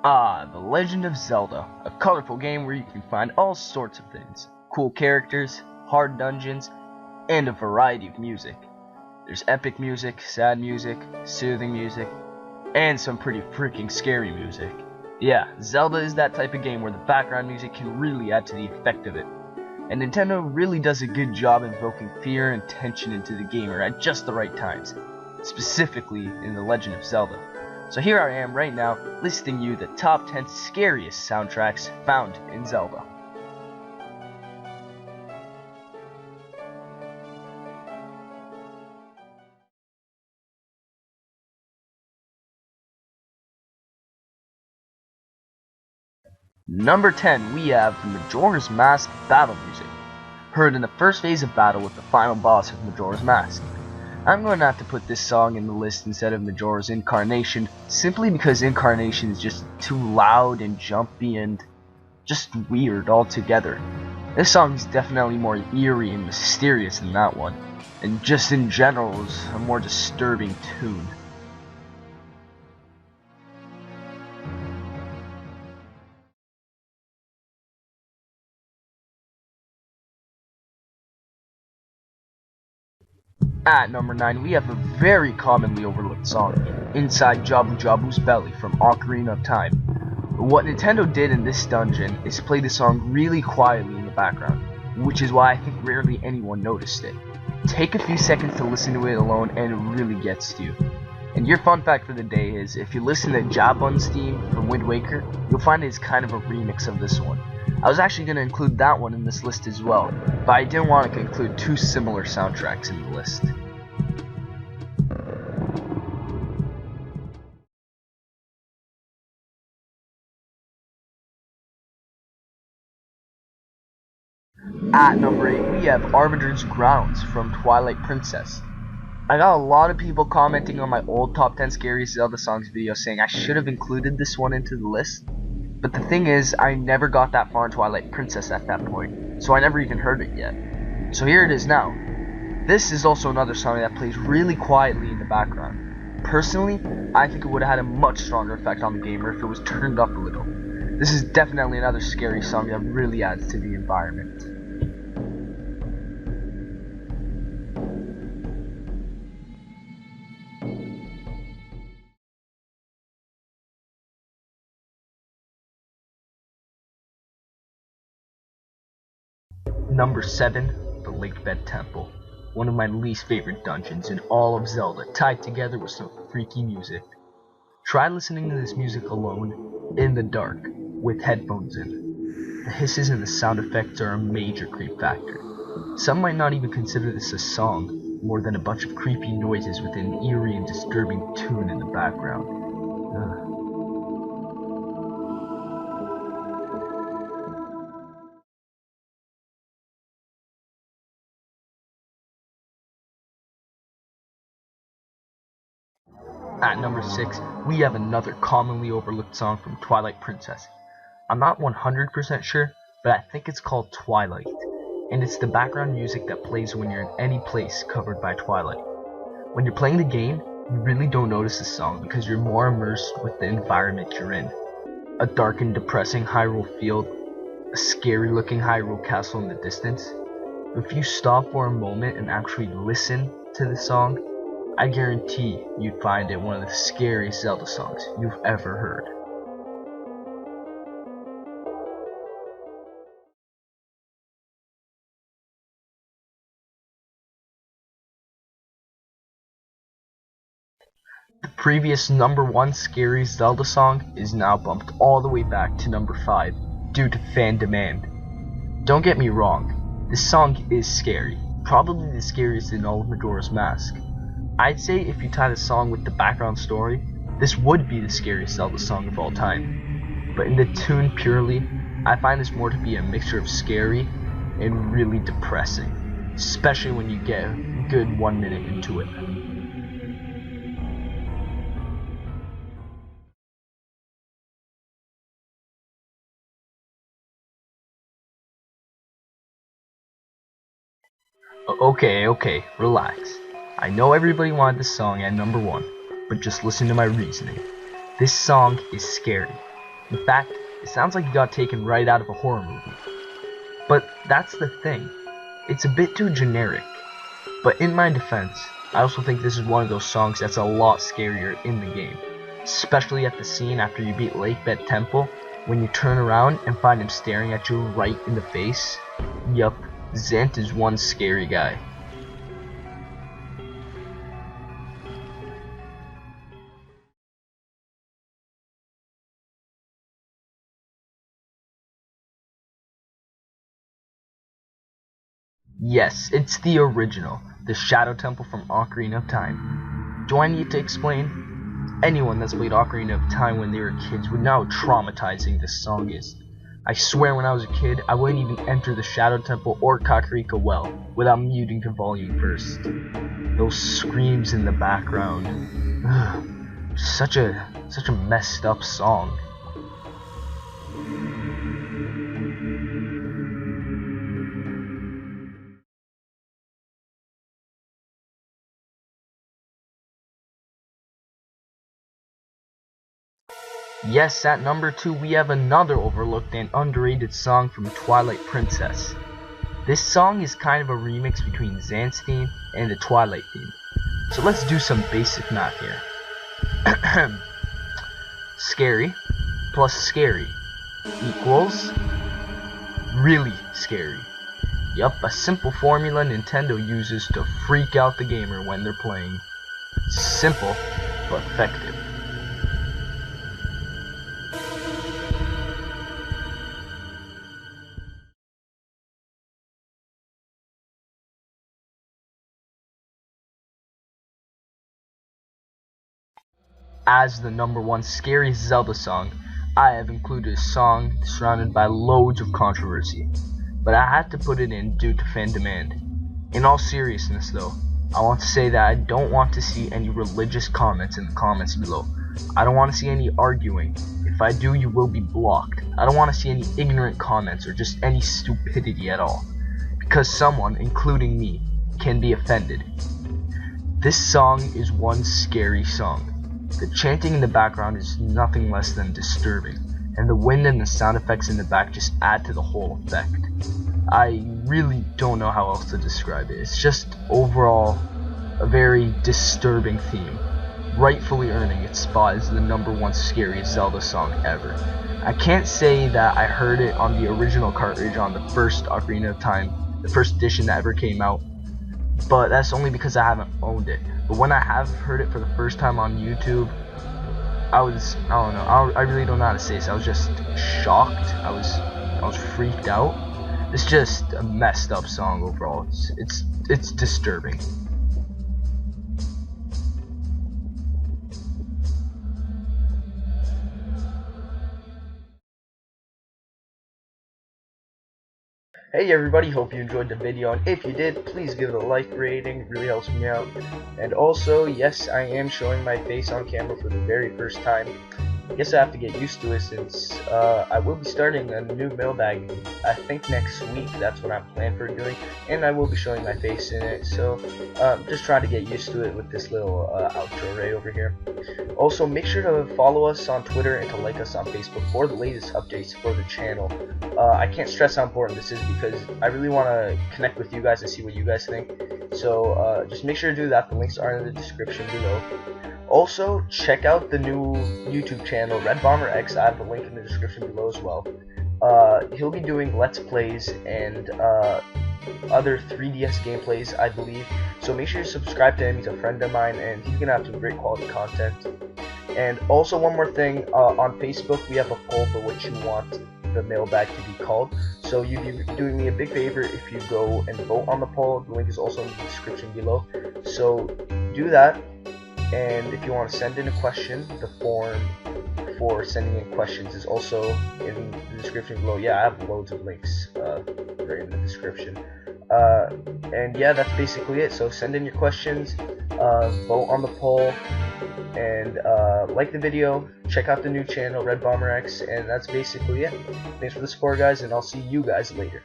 The Legend of Zelda, a colorful game where you can find all sorts of things. Cool characters, hard dungeons, and a variety of music. There's epic music, sad music, soothing music, and some pretty freaking scary music. Yeah, Zelda is that type of game where the background music can really add to the effect of it. And Nintendo really does a good job invoking fear and tension into the gamer at just the right times, specifically in The Legend of Zelda. So here I am right now listing you the top 10 scariest soundtracks found in Zelda. Number 10, we have Majora's Mask battle music, heard in the first phase of battle with the final boss of Majora's Mask. I'm going to have to put this song in the list instead of Majora's Incarnation, simply because Incarnation is just too loud and jumpy and just weird altogether. This song is definitely more eerie and mysterious than that one, and just in general is a more disturbing tune. At number 9, we have a very commonly overlooked song, Inside Jabu Jabu's Belly from Ocarina of Time. What Nintendo did in this dungeon is play the song really quietly in the background, which is why I think rarely anyone noticed it. Take a few seconds to listen to it alone and it really gets to you. And your fun fact for the day is, if you listen to Jabun's theme from Wind Waker, you'll find it's kind of a remix of this one. I was actually going to include that one in this list as well, but I didn't want to include two similar soundtracks in the list. At number 8, we have Arbiter's Grounds from Twilight Princess. I got a lot of people commenting on my old top 10 scariest Zelda songs video saying I should have included this one into the list. But the thing is, I never got that far in Twilight Princess at that point, so I never even heard it yet. So here it is now. This is also another song that plays really quietly in the background. Personally, I think it would have had a much stronger effect on the gamer if it was turned up a little. This is definitely another scary song that really adds to the environment. Number 7, the Lakebed Temple. One of my least favorite dungeons in all of Zelda, tied together with some freaky music. Try listening to this music alone, in the dark, with headphones in. The hisses and the sound effects are a major creep factor. Some might not even consider this a song, more than a bunch of creepy noises with an eerie and disturbing tune in the background. Ugh. At number 6, we have another commonly overlooked song from Twilight Princess. I'm not 100% sure, but I think it's called Twilight, and it's the background music that plays when you're in any place covered by twilight. When you're playing the game, you really don't notice the song because you're more immersed with the environment you're in. A dark and depressing Hyrule field, a scary looking Hyrule castle in the distance. If you stop for a moment and actually listen to the song, I guarantee you'd find it one of the scariest Zelda songs you've ever heard. The previous number 1 scary Zelda song is now bumped all the way back to number 5 due to fan demand. Don't get me wrong, this song is scary, probably the scariest in all of Majora's Mask. I'd say if you tie the song with the background story, this would be the scariest Zelda song of all time. But in the tune purely, I find this more to be a mixture of scary and really depressing, especially when you get a good 1 minute into it. Okay, relax. I know everybody wanted this song at number 1, but just listen to my reasoning. This song is scary, In fact, it sounds like it got taken right out of a horror movie. But that's the thing, it's a bit too generic. But in my defense, I also think this is one of those songs that's a lot scarier in the game. Especially at the scene after you beat Lakebed Temple, when you turn around and find him staring at you right in the face. Yup, Zant is one scary guy. Yes, it's the original, the Shadow Temple from Ocarina of Time. Do I need to explain? Anyone that's played Ocarina of Time when they were kids would know how traumatizing this song is. I swear when I was a kid, I wouldn't even enter the Shadow Temple or Kakariko Well without muting the volume first. Those screams in the background. Ugh, such a messed up song. Yes, at number 2 we have another overlooked and underrated song from Twilight Princess. This song is kind of a remix between Zant's theme and the Twilight theme. So let's do some basic math here. Scary plus scary equals really scary. Yup, a simple formula Nintendo uses to freak out the gamer when they're playing. Simple, but effective. As the number 1 scariest Zelda song, I have included a song surrounded by loads of controversy, but I had to put it in due to fan demand. In all seriousness though, I want to say that I don't want to see any religious comments in the comments below. I don't want to see any arguing. If I do, you will be blocked. I don't want to see any ignorant comments or just any stupidity at all, because someone, including me, can be offended. This song is one scary song. The chanting in the background is nothing less than disturbing, and the wind and the sound effects in the back just add to the whole effect. I really don't know how else to describe it. It's just overall a very disturbing theme, rightfully earning its spot as the number 1 scariest Zelda song ever. I can't say that I heard it on the original cartridge on the first Ocarina of Time, the first edition that ever came out, but that's only because I haven't owned it. But when I have heard it for the first time on YouTube, I don't know, I really don't know how to say this. I was just shocked. I was freaked out. It's just a messed up song overall. It's disturbing. Hey everybody, hope you enjoyed the video, and if you did, please give it a like rating, it really helps me out. And also, yes, I am showing my face on camera for the very first time. I guess I have to get used to it since I will be starting a new mailbag, I think next week. That's what I'm planning for doing, and I will be showing my face in it, so just trying to get used to it with this little outro right over here. Also, make sure to follow us on Twitter and to like us on Facebook for the latest updates for the channel. I can't stress how important this is because I really want to connect with you guys and see what you guys think, so just make sure to do that. The links are in the description below. Also, check out the new YouTube channel, Red Bomber X. I have the link in the description below as well. He'll be doing Let's Plays and other 3DS gameplays, I believe. So make sure you subscribe to him. He's a friend of mine, and he's gonna have some great quality content. And also, one more thing, on Facebook, we have a poll for what you want the mailbag to be called. So you'd be doing me a big favor if you go and vote on the poll. The link is also in the description below. So do that. And if you want to send in a question, the form for sending in questions is also in the description below. Yeah, I have loads of links right in the description. And yeah, that's basically it. So send in your questions, vote on the poll, and like the video, check out the new channel, Red Bomber X, and that's basically it. Thanks for the support, guys, and I'll see you guys later.